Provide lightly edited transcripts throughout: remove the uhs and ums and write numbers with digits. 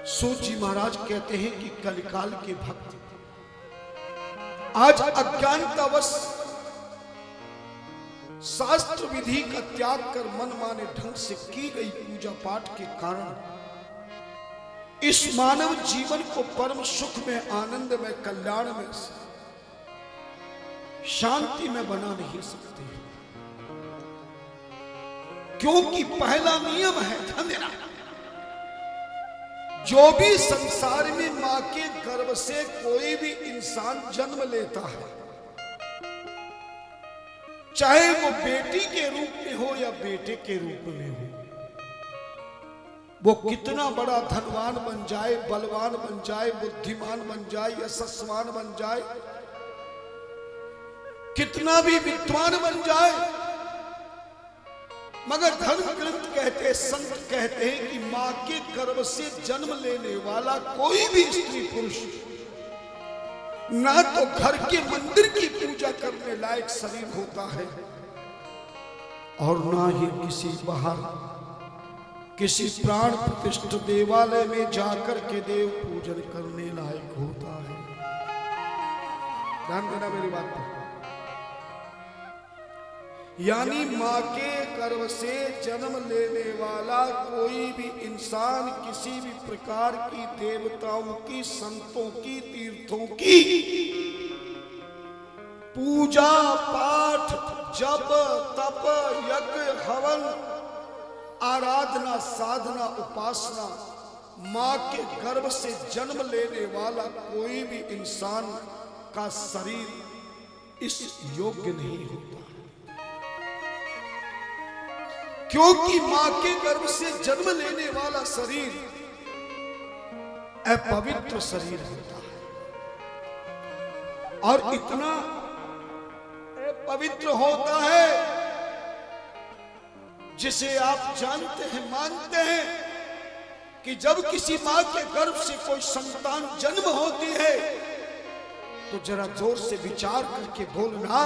सूत जी महाराज कहते हैं कि कलिकाल के भक्त आज अज्ञानतावश शास्त्र विधि का त्याग कर मन माने ढंग से की गई पूजा पाठ के कारण इस मानव जीवन को परम सुख में, आनंद में, कल्याण में, शांति में बना नहीं सकते, क्योंकि पहला नियम है धन्यना, जो भी संसार में मां के गर्भ से कोई भी इंसान जन्म लेता है, चाहे वो बेटी के रूप में हो या बेटे के रूप में हो, वो कितना बड़ा धनवान बन जाए, बलवान बन जाए, बुद्धिमान बन जाए, यशस्वान बन जाए, कितना भी विद्वान बन जाए, मगर धर्म ग्रंथ कहते, संत कहते हैं कि मां के गर्भ से जन्म लेने वाला कोई भी स्त्री पुरुष ना तो घर के मंदिर की पूजा करने लायक शरीर होता है और ना ही किसी बाहर किसी प्राण प्रतिष्ठित देवालय में जाकर के देव पूजन करने लायक होता है। ध्यान देना मेरी बात पर। यानी मां के गर्भ से जन्म लेने वाला कोई भी इंसान किसी भी प्रकार की देवताओं की, संतों की, तीर्थों की पूजा पाठ, जप तप, यज्ञ हवन, आराधना, साधना, उपासना, मां के गर्भ से जन्म लेने वाला कोई भी इंसान का शरीर इस योग्य नहीं होता, क्योंकि मां के गर्भ से जन्म लेने वाला शरीर अपवित्र शरीर होता है और इतना पवित्र होता है जिसे आप जानते हैं, मानते हैं कि जब किसी मां के गर्भ से कोई संतान जन्म होती है तो जरा जोर से विचार करके बोलना,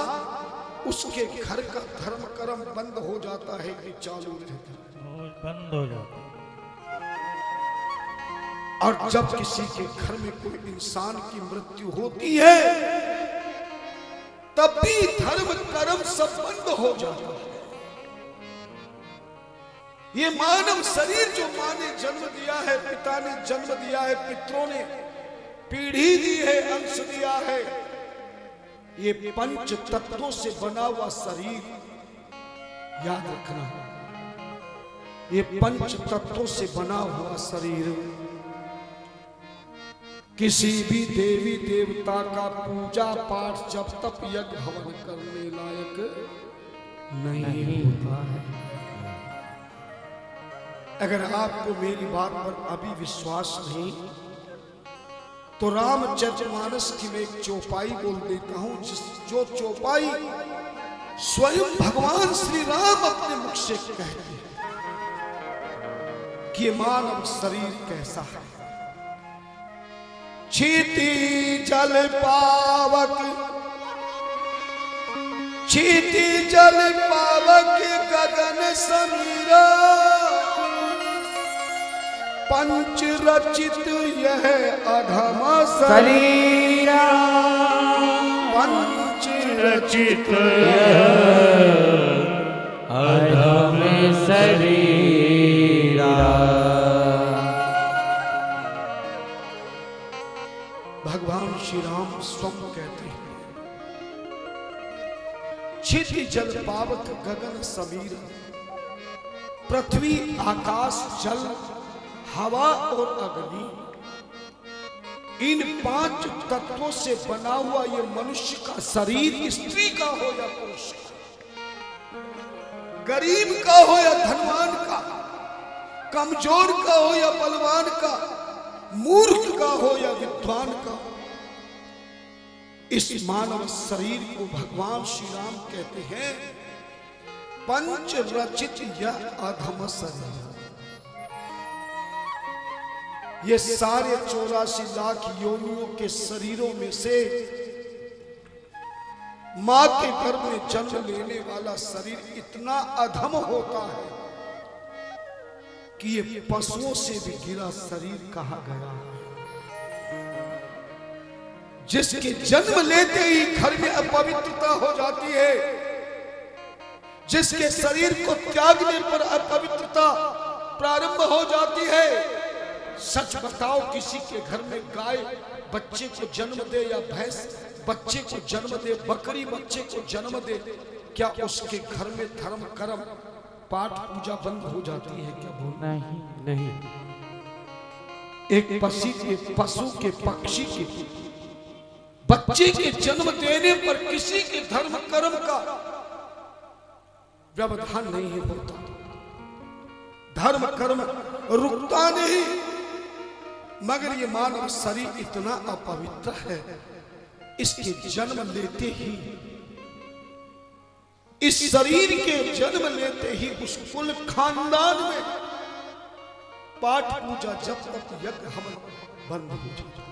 उसके घर का धर्म कर्म बंद हो जाता है कि चालू रहता है? बंद हो जाता है। और जब किसी के घर में कोई इंसान की मृत्यु होती है तब भी धर्म कर्म सब बंद हो जाता है। ये मानव शरीर जो मां ने जन्म दिया है, पिता ने जन्म दिया है, पितरों ने पीढ़ी दी है, अंश दिया है, ये पंच तत्वों से बना हुआ शरीर, याद रखना, ये पंच तत्वों से बना हुआ शरीर किसी भी देवी देवता का पूजा पाठ, जब तप, यज्ञ हवन करने लायक नहीं होता है। अगर आपको मेरी बात पर अभी विश्वास नहीं तो रामचरितमानस की मैं एक चौपाई बोल देता हूं, जो चौपाई स्वयं भगवान श्री राम अपने मुख से कहते हैं कि मानव शरीर कैसा है। क्षिति जल पावक, क्षिति जल पावक गगन समीरा, पंच रचित यह अधम शरीरा, पंच रचित अधम शरीरा। भगवान श्री राम स्वयं कहते हैं, क्षिति जल पावक गगन समीरा, पृथ्वी, आकाश, जल, हवा और अग्नि, इन पांच तत्वों से बना हुआ ये मनुष्य का शरीर, स्त्री का हो या पुरुष का, गरीब का हो या धनवान का, कमजोर का हो या बलवान का, मूर्ख का हो या विद्वान का, इस मानव शरीर को भगवान श्री राम कहते हैं पंच रचित यह अधम शरीर। ये सारे 84 लाख योनियों के शरीरों में से मां के गर्भ में जन्म लेने वाला शरीर इतना अधम होता है कि ये पशुओं से भी गिरा शरीर कहा गया है। जिसके जन्म लेते ही घर में अपवित्रता हो जाती है, जिसके शरीर को त्यागने पर अपवित्रता प्रारंभ हो जाती है। सच बताओ, किसी के घर में गाय बच्चे को जन्म दे या भैंस बच्चे को जन्म दे, बकरी बच्चे को जन्म दे, क्या उसके घर में धर्म कर्म पाठ पूजा बंद हो जाती है क्या? नहीं। एक पशु के पक्षी के बच्चे के जन्म देने पर किसी के धर्म कर्म का व्यवधान नहीं होता, धर्म कर्म रुकता नहीं। मगर ये मानव शरीर इतना अपवित्र है, इसके जन्म लेते ही, इस शरीर के जन्म लेते ही उस कुल खानदान में पाठ पूजा जब तक यज्ञ हवन बंद हो जाता।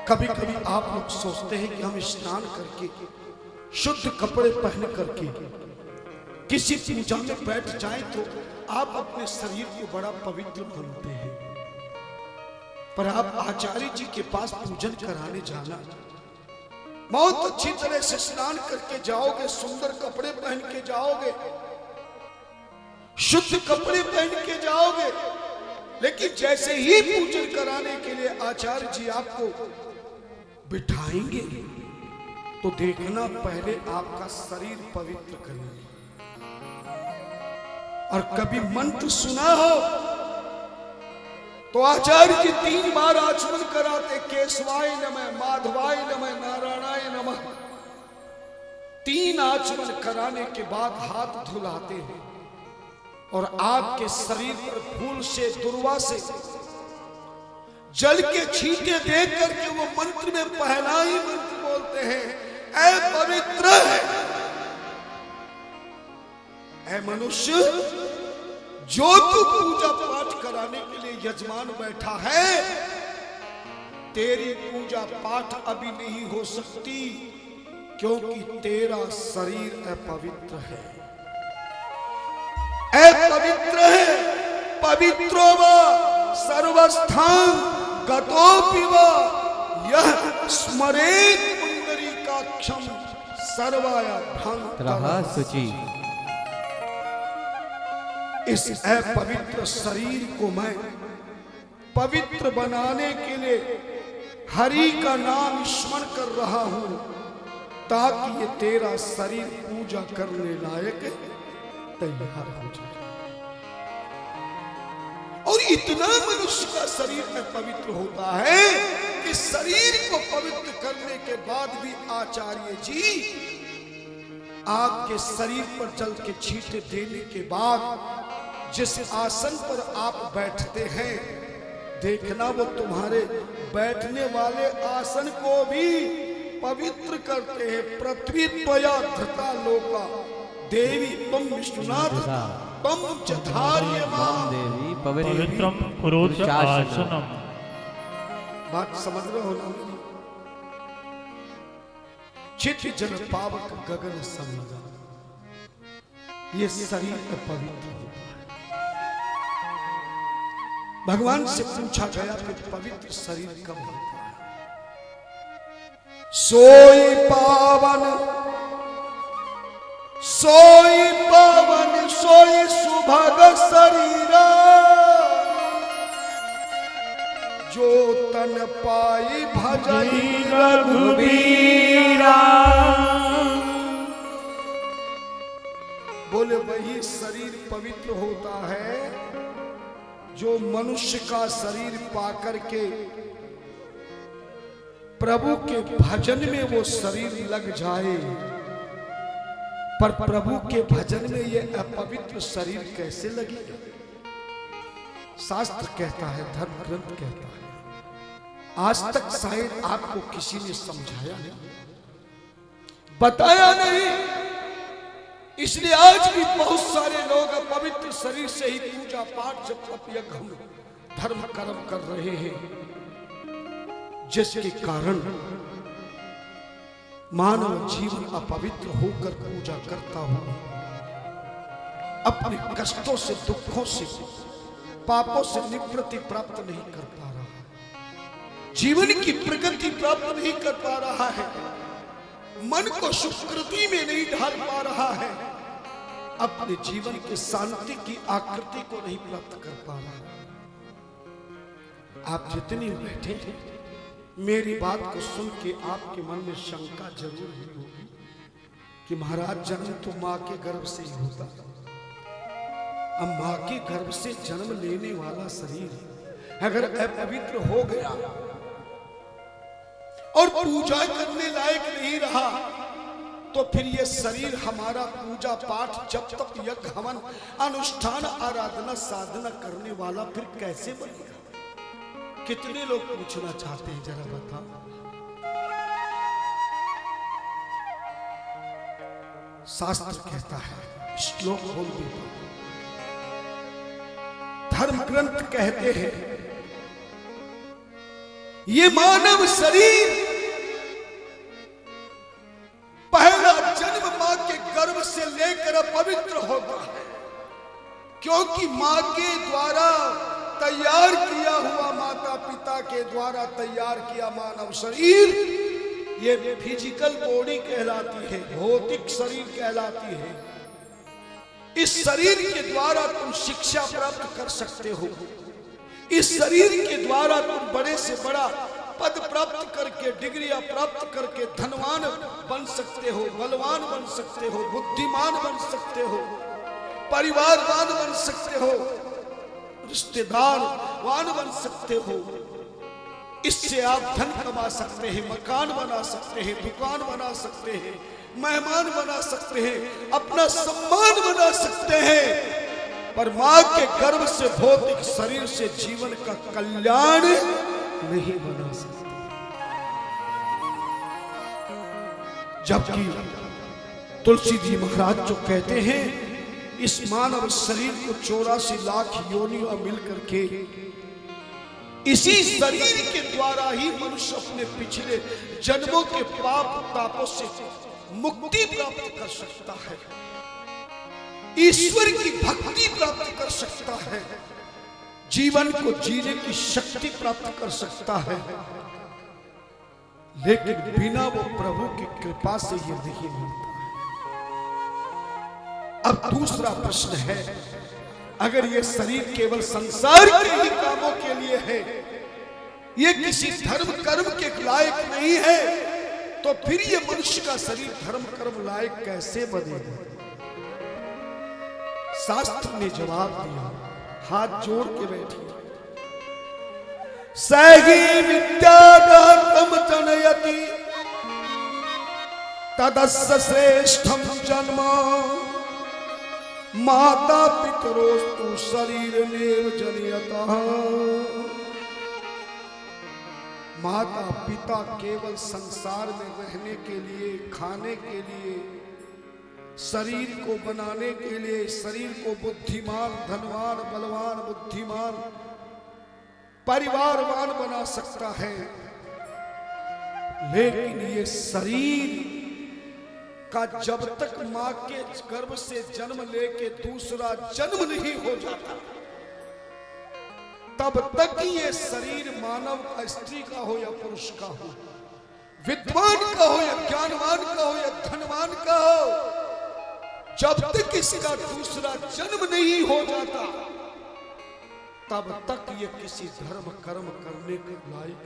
कभी कभी आप लोग सोचते हैं कि हम स्नान करके शुद्ध कपड़े पहन करके किसी पूजा में बैठ जाएं तो आप अपने शरीर को बड़ा पवित्र मानते हैं, पर आप आचार्य जी के पास पूजन कराने जाना, बहुत अच्छी तरह से स्नान करके जाओगे, सुंदर कपड़े पहन के जाओगे, शुद्ध कपड़े पहन के जाओगे, लेकिन जैसे ही पूजन कराने के लिए आचार्य जी आपको बिठाएंगे तो देखना पहले आपका शरीर पवित्र करेंगे। और कभी मंत्र सुना हो तो आचार्य जी 3 बार आचमन कराते, केशवाय नमः, माधवाय नमः, नारायणाय नमः। 3 आचमन कराने के बाद हाथ धुलाते हैं और आपके शरीर पर फूल से, दुर्वा से जल के छींटे दे करके वो मंत्र में पहला ही मंत्र बोलते हैं, ऐ पवित्र है, ऐ मनुष्य, जो तू पूजा पाठ कराने के लिए यजमान बैठा है, तेरी पूजा पाठ अभी नहीं हो सकती, क्योंकि तेरा शरीर अपवित्र है। अपवित्र है, पवित्रो वा सर्वस्थान गतोपि वा यह स्मरेत पुंडरीकाक्षम सर्वाया भ्रांतः शुचि। इस अपवित्र शरीर को मैं पवित्र बनाने के लिए हरि का नाम स्मरण कर रहा हूं, ताकि ये तेरा शरीर पूजा करने लायक तैयार हो जाए। और इतना मनुष्य का शरीर में पवित्र होता है कि शरीर को पवित्र करने के बाद भी आचार्य जी आपके शरीर पर जल के छींटे देने के बाद जिस आसन पर आप बैठते हैं, देखना वो तुम्हारे बैठने वाले आसन को भी पवित्र करते हैं। पृथ्वी त्वया धृता लोका देवी त्वं विश्वनाथ त्वं च धार्यमान् देवी पवित्रम पुरुष आसनम। बात समझ रहे हो ना? चित जल पावक गगन समीरा, ये शरीर पवित्र होता है। भगवान से पूछा गया कि पवित्र शरीर कब होता है? सोई पावन, सोई पावन, सोई सुभग शरीरा, जो तन पाई भजई रघुबीरा। बोले वही शरीर पवित्र होता है जो मनुष्य का शरीर पाकर के प्रभु के भजन में वो शरीर लग जाए। पर प्रभु के भजन में ये अपवित्र शरीर कैसे लगेगा? शास्त्र कहता है, धर्म ग्रंथ कहता है, आज तक शायद आपको किसी ने समझाया नहीं, बताया नहीं, इसलिए आज भी बहुत सारे लोग पवित्र शरीर से ही पूजा पाठ जप यज्ञ धर्म कर्म कर रहे हैं, जिसके कारण मानव जीवन अपवित्र होकर पूजा करता हुआ अपने कष्टों से, दुखों से, पापों से निवृत्ति प्राप्त नहीं कर पा रहा, जीवन की प्रगति प्राप्त नहीं कर पा रहा है, मन को सुकृति में नहीं ढाल पा रहा है, अपने जीवन के शांति की आकृति को नहीं प्राप्त कर पा रहा। आप जितने बैठे हैं, मेरी बात को सुन के आपके मन में शंका जरूर हुई होगी कि महाराज जन्म तो मां के गर्भ से ही होता, अब मां के गर्भ से जन्म लेने वाला शरीर अगर अपवित्र हो गया और पूजा करने लायक नहीं रहा, तो फिर ये शरीर हमारा पूजा पाठ, जब तक यज्ञ हवन अनुष्ठान आराधना साधना करने वाला फिर कैसे बनेगा? कितने लोग पूछना चाहते हैं, जरा बताओ। शास्त्र कहता है, श्लोक बोल देता हूं, धर्म ग्रंथ कहते हैं, ये मानव शरीर पहला जन्म मां के गर्भ से लेकर पवित्र होता है, क्योंकि मां के द्वारा तैयार किया हुआ, माता पिता के द्वारा तैयार किया मानव शरीर, ये फिजिकल बॉडी कहलाती है, भौतिक शरीर कहलाती है। इस शरीर के द्वारा तुम शिक्षा प्राप्त कर सकते हो, इस शरीर के द्वारा तुम बड़े से बड़ा पद प्राप्त करके, डिग्रियां प्राप्त करके धनवान बन सकते हो, बलवान बन सकते हो, बुद्धिमान बन सकते हो, परिवारवान बन सकते हो, रिश्तेदारवान बन सकते हो। इससे आप धन कमा सकते हैं, मकान बना सकते हैं, दुकान बना सकते हैं, मेहमान बना सकते हैं, अपना सम्मान बना सकते हैं। पर मां के गर्भ से, भौतिक शरीर से जीवन का कल्याण नहीं बना सकते। जबकि तुलसी जी महाराज जो कहते हैं, इस मानव शरीर को 84 लाख योनियों मिलकर के, इसी शरीर के द्वारा ही मनुष्य अपने पिछले जन्मों के पाप तापों से मुक्ति प्राप्त कर सकता है, ईश्वर की भक्ति प्राप्त कर सकता है, जीवन को जीने की शक्ति प्राप्त कर सकता है। लेकिन बिना वो प्रभु की कृपा से ये नहीं मिलता। अब दूसरा प्रश्न है, अगर ये शरीर केवल संसार के ही कामों के लिए है, ये किसी धर्म कर्म के लायक नहीं है, तो फिर ये मनुष्य का शरीर धर्म कर्म लायक कैसे बनेगा? शास्त्र ने जवाब दिया, हाथ जोड़ के बैठिए। सही विद्यादातम जनयति तदस्य श्रेष्ठम जन्म माता पितरोस्तु शरीर नेव जनयतः। माता पिता केवल संसार में रहने के लिए, खाने के लिए, शरीर को बनाने के लिए, शरीर को बुद्धिमान, धनवान, बलवान, बुद्धिमान, परिवारवान बना सकता है। लेकिन ये शरीर का जब तक मां के गर्भ से जन्म लेके दूसरा जन्म नहीं हो जाता, तब तक ये शरीर मानव का, स्त्री का हो या पुरुष का हो, विद्वान का हो या ज्ञानवान का हो या धनवान का हो, जब तक इसका दूसरा जन्म नहीं हो जाता, तब तक ये किसी धर्म कर्म करने के लायक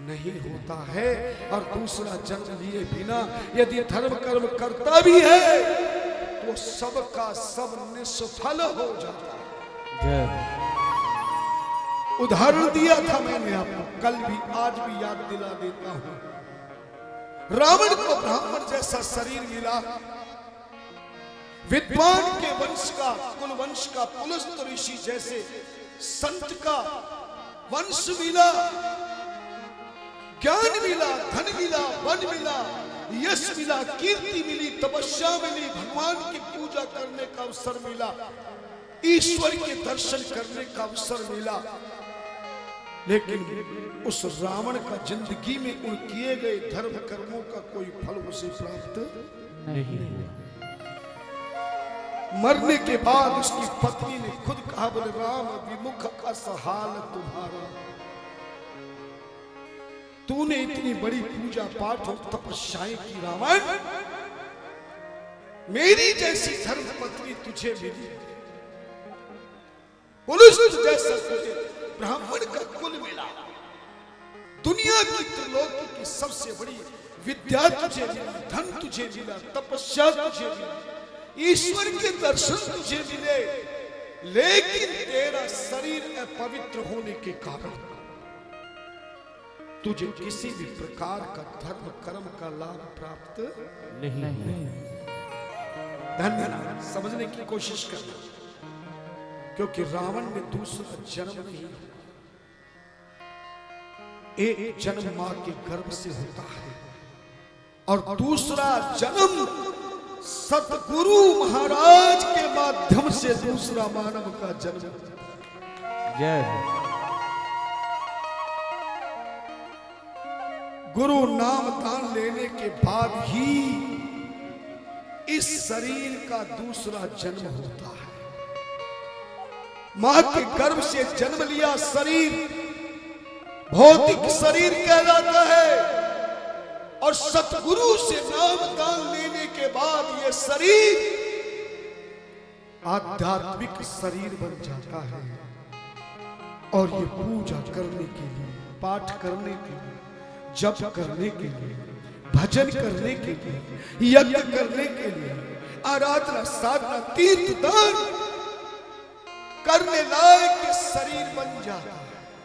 नहीं होता है। और दूसरा जन्म लिए बिना यदि धर्म कर्म करता भी है, तो सबका सब निष्फल हो जाता है। उदाहरण दिया था मैंने आपको, कल भी आज भी याद दिला देता हूं। रावण को ब्राह्मण जैसा शरीर मिला, विद्वान के वंश का, कुल वंश का पुलस्त ऋषि जैसे संत का वंश मिला, ज्ञान मिला, धन मिला, वन मिला, यश मिला, कीर्ति मिली, तपस्या मिली, भगवान की पूजा करने का अवसर मिला, ईश्वर के दर्शन करने का अवसर मिला। लेकिन उस रावण का जिंदगी में उन किए गए धर्म कर्मों का कोई फल उसे प्राप्त नहीं हुआ। मरने के बाद उसकी पत्नी ने खुद कहा, बोले राम विमुख असहाल तुम्हारा, तूने इतनी बड़ी पूजा पाठ और तपस्याएं की रावण, मेरी जैसी धर्म पत्नी तुझे मिली, पुरुष जैसा तुझे ब्राह्मण का कुल मिला, दुनिया की त्रिलोकी की सबसे बड़ी विद्या तुझे मिली, धन तुझे मिला, तपस्या तुझे मिली, ईश्वर के दर्शन तुझे मिले, लेकिन तेरा शरीर अपवित्र होने के कारण तुझे किसी भी प्रकार का धर्म कर्म का लाभ प्राप्त नहीं। धन्यवाद, समझने की कोशिश करना, क्योंकि रावण में दूसरा जन्म नहीं, एक जन्म मां के गर्भ से होता है और दूसरा जन्म सतगुरु महाराज के माध्यम से दूसरा मानव का जन्म। जय गुरु नाम दान लेने के बाद ही इस शरीर का दूसरा जन्म होता है। मां के गर्भ से जन्म लिया शरीर भौतिक शरीर कहलाता है और सतगुरु से नाम दान लेने के बाद यह शरीर आध्यात्मिक शरीर बन जाता है और ये पूजा करने के लिए, पाठ करने के लिए, जप करने के लिए, भजन करने के लिए, यज्ञ करने के लिए, आराधना साधना तीर्थ दान करने लायक शरीर बन जाता है।